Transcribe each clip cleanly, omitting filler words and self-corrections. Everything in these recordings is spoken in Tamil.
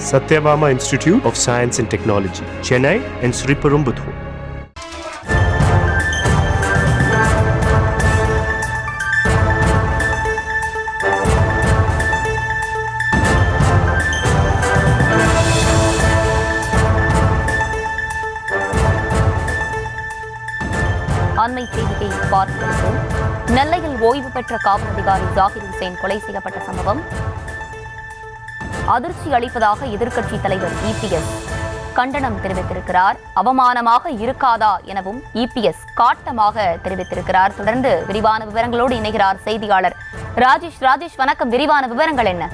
Satyabama Institute of Science and Technology, Chennai and Sriperumbudur. அண்மை செய்தியை பார்த்திருக்கிறோம். நெல்லையில் ஓய்வு பெற்ற காவல் அதிகாரி ஜாகிர் ஹுசேன் கொலை செய்யப்பட்ட சம்பவம் அதிர்ச்சி அளிப்பதாக எதிர்க்கட்சித் தலைவர் இபிஎஸ் கண்டனம் தெரிவித்திருக்கிறார். அவமானமாக இருக்காதா எனவும் இபிஎஸ் காட்டமாக தெரிவித்திருக்கிறார். தொடர்ந்து விரிவான விவரங்களோடு இணைகிறார் செய்தியாளர் ராஜேஷ். வணக்கம். விரிவான விவரங்கள் என்ன?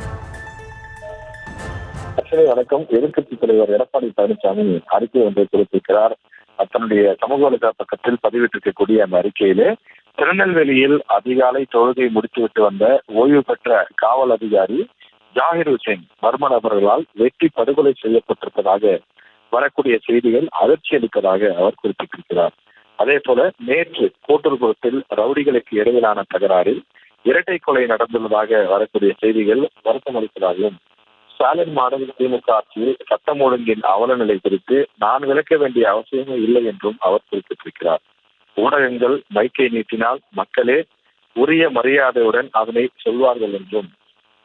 வணக்கம். எதிர்க்கட்சித் தலைவர் எடப்பாடி பழனிசாமி அறிக்கை ஒன்றை கொடுத்திருக்கிறார். தன்னுடைய சமூக வலைதள பக்கத்தில் பதிவிட்டிருக்கக்கூடிய அந்த அறிக்கையிலே திருநெல்வேலியில் அதிகாலை தொழுகை முடித்துவிட்டு வந்த ஓய்வு பெற்ற காவல் அதிகாரி ஜாகிர் ஹுசேன் மர்ம நபர்களால் வெட்டி படுகொலை செய்யப்பட்டிருப்பதாக வரக்கூடிய செய்திகள் அதிர்ச்சி அளிப்பதாக அவர் குறிப்பிட்டிருக்கிறார். அதே போல நேற்று கோட்டூர்புரத்தில் ரவுடிகளுக்கு இடையிலான தகராறில் இரட்டை கொலை நடந்துள்ளதாக வரக்கூடிய செய்திகள் வருத்தம் அளிப்பதாகவும் ஸ்டாலின் மாடல் திமுக ஆட்சியில் சட்டம் ஒழுங்கின் அவல நிலை குறித்து நான் விளக்க வேண்டிய அவசியமே இல்லை என்றும் அவர் குறிப்பிட்டிருக்கிறார். ஊடகங்கள் மைக்கை நீட்டினால் மக்களே உரிய மரியாதையுடன் அதனை சொல்வார்கள் என்றும்,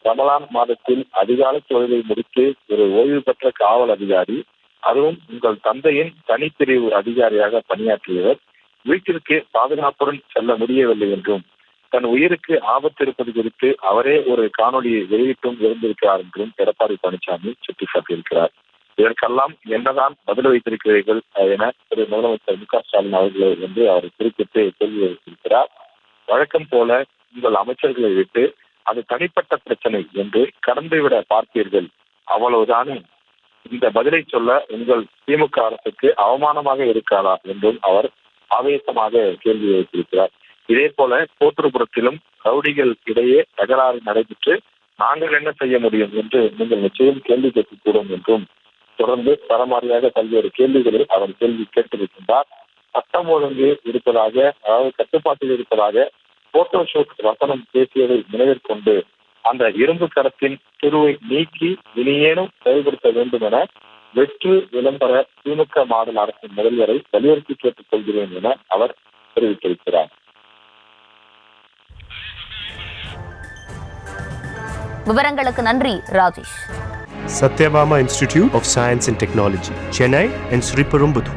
ரமலான் மாதத்தில் அதிகாலை தொழிலை முடித்து ஒரு ஓய்வு பெற்ற காவல் அதிகாரி, அதுவும் உங்கள் தந்தையின் தனிப்பிரிவு அதிகாரியாக பணியாற்றியவர் வீட்டிற்கு பாதுகாப்புடன் செல்ல முடியவில்லை என்றும், தன் உயிருக்கு ஆபத்து இருப்பது குறித்து அவரே ஒரு காணொலியை வெளியிட்டும் இருந்திருக்கிறார் என்றும் எடப்பாடி பழனிசாமி சுட்டிக்காட்டியிருக்கிறார். இதற்கெல்லாம் என்னதான் பதில் வைத்திருக்கிறீர்கள் என திரு முதலமைச்சர் மு க ஸ்டாலின் அவர்களை என்று அவர் குறிப்பிட்டு கேள்வி வைத்திருக்கிறார். வழக்கம் போல உங்கள் அமைச்சர்களை விட்டு அது தனிப்பட்ட பிரச்சனை என்று கடந்துவிட பார்ப்பீர்கள், அவ்வளவுதானே? இந்த பதிலை சொல்ல உங்கள் திமுக அரசுக்கு அவமானமாக இருக்காதா என்றும் அவர் ஆவேசமாக கேள்வி வைத்திருக்கிறார். இதே போல கோட்டூர்புரத்திலும் ரவுடிகள் இடையே தகராறு நடைபெற்று நாங்கள் என்ன செய்ய முடியும் என்று நீங்கள் நிச்சயம் கேள்வி கேட்கக்கூடும் என்றும் தொடர்ந்து தரமாரியாக பல்வேறு கேள்விகளை அவர் கேள்வி கேட்டிருக்கின்றார். சட்டம் ஒழுங்கு இருப்பதாக, அதாவது கட்டுப்பாட்டில் இருப்பதாக போட்டோ ஷூட் வசனம் பேசியதை நினைவில் கொண்டு அந்த இரும்பு கரத்தின் திருவை நீக்கி இனியேனும் செயல்படுத்த வேண்டும் என வெற்று விளம்பர திமுக மாடல் அரசின் முதல்வரை வலியுறுத்தி கேட்டுக் கொள்கிறேன் என அவர் தெரிவித்திருக்கிறார். விவரங்களுக்கு நன்றி Rajesh. Satyabama Institute of Science and Technology, Chennai and Sriperumbudur.